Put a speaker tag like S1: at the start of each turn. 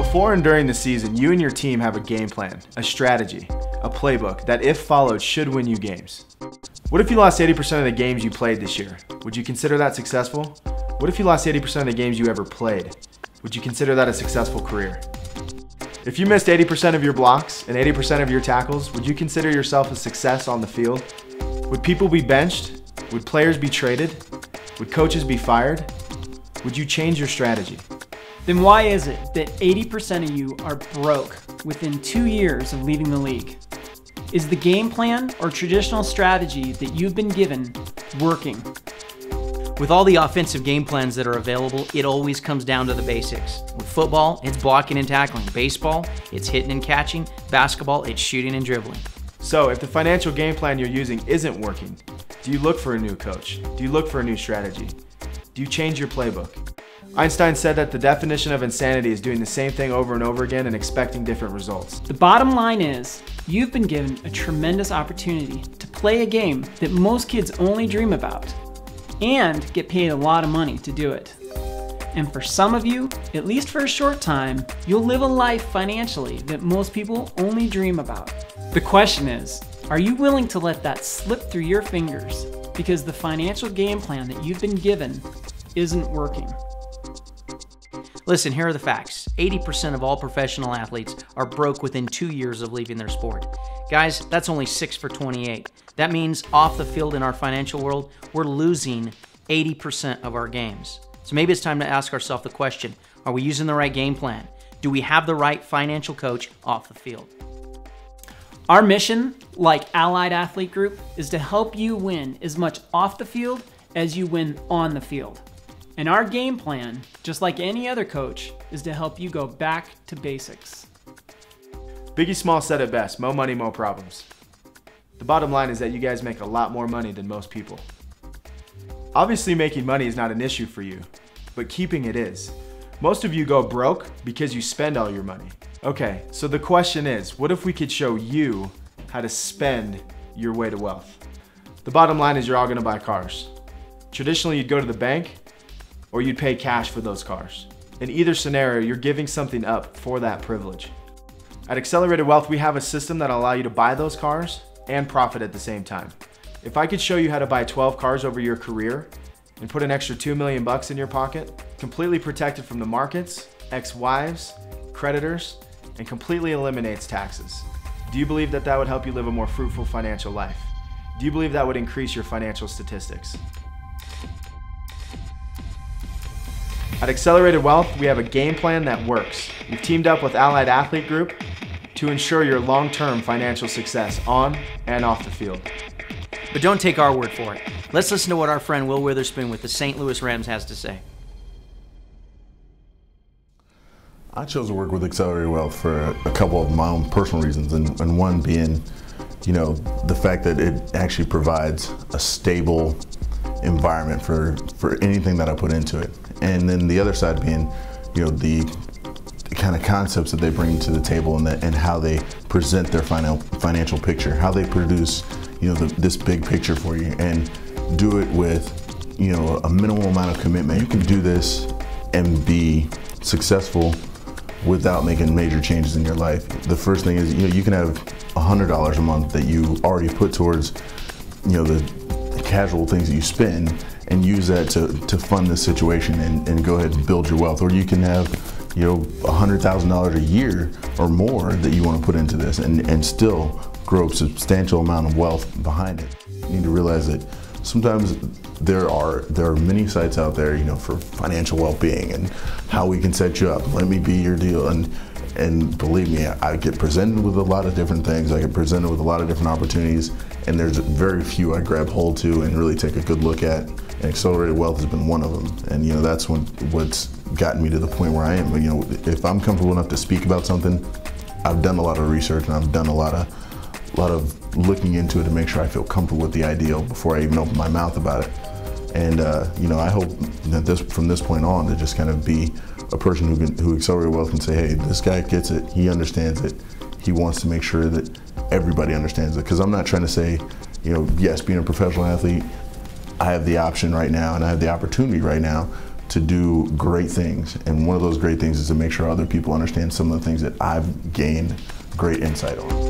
S1: Before and during the season, you and your team have a game plan, a strategy, a playbook that, if followed, should win you games. What if you lost 80% of the games you played this year? Would you consider that successful? What if you lost 80% of the games you ever played? Would you consider that a successful career? If you missed 80% of your blocks and 80% of your tackles, would you consider yourself a success on the field? Would people be benched? Would players be traded? Would coaches be fired? Would you change your strategy?
S2: Then why is it that 80% of you are broke within 2 years of leaving the league? Is the game plan or traditional strategy that you've been given working?
S3: With all the offensive game plans that are available, it always comes down to the basics. With football, it's blocking and tackling. Baseball, it's hitting and catching. Basketball, it's shooting and dribbling.
S1: So if the financial game plan you're using isn't working, do you look for a new coach? Do you look for a new strategy? Do you change your playbook? Einstein said that the definition of insanity is doing the same thing over and over again and expecting different results.
S2: The bottom line is, you've been given a tremendous opportunity to play a game that most kids only dream about and get paid a lot of money to do it. And for some of you, at least for a short time, you'll live a life financially that most people only dream about. The question is, are you willing to let that slip through your fingers because the financial game plan that you've been given isn't working?
S3: Listen, here are the facts. 80% of all professional athletes are broke within 2 years of leaving their sport. Guys, that's only 6 for 28. That means off the field in our financial world, we're losing 80% of our games. So maybe it's time to ask ourselves the question, are we using the right game plan? Do we have the right financial coach off the field?
S2: Our mission, like Allied Athlete Group, is to help you win as much off the field as you win on the field. And our game plan, just like any other coach, is to help you go back to basics.
S1: Biggie Small said it best, mo money, mo problems. The bottom line is that you guys make a lot more money than most people. Obviously making money is not an issue for you, but keeping it is. Most of you go broke because you spend all your money. Okay, so the question is, what if we could show you how to spend your way to wealth? The bottom line is you're all gonna buy cars. Traditionally, you'd go to the bank, or you'd pay cash for those cars. In either scenario, you're giving something up for that privilege. At Accelerated Wealth, we have a system that'll allow you to buy those cars and profit at the same time. If I could show you how to buy 12 cars over your career and put an extra $2 million in your pocket, completely protected from the markets, ex-wives, creditors, and completely eliminates taxes, do you believe that that would help you live a more fruitful financial life? Do you believe that would increase your financial statistics? At Accelerated Wealth, we have a game plan that works. We've teamed up with Allied Athlete Group to ensure your long-term financial success on and off the field.
S3: But don't take our word for it. Let's listen to what our friend Will Witherspoon with the St. Louis Rams has to say.
S4: I chose to work with Accelerated Wealth for a couple of my own personal reasons, and one being, the fact that it actually provides a stable environment for anything that I put into it. And then the other side being, the kind of concepts that they bring to the table and how they present their financial picture, how they produce, this big picture for you and do it with, a minimal amount of commitment. You can do this and be successful without making major changes in your life. The first thing is, you can have $100 a month that you already put towards, the casual things that you spend and use that to fund this situation and go ahead and build your wealth. Or you can have, $100,000 a year or more that you want to put into this and still grow a substantial amount of wealth behind it. You need to realize that sometimes there are many sites out there, for financial well-being and how we can set you up. Let me be your deal. And believe me, I get presented with a lot of different things. I get presented with a lot of different opportunities, and there's very few I grab hold to and really take a good look at. And Accelerated Wealth has been one of them. And that's what's gotten me to the point where I am. But if I'm comfortable enough to speak about something, I've done a lot of research and I've done a lot of looking into it to make sure I feel comfortable with the ideal before I even open my mouth about it. And I hope that from this point on to just kind of be a person who Accelerated Wealth can say, hey, this guy gets it, he understands it, he wants to make sure that everybody understands it. Because I'm not trying to say, yes, being a professional athlete, I have the option right now and I have the opportunity right now to do great things. And one of those great things is to make sure other people understand some of the things that I've gained great insight on.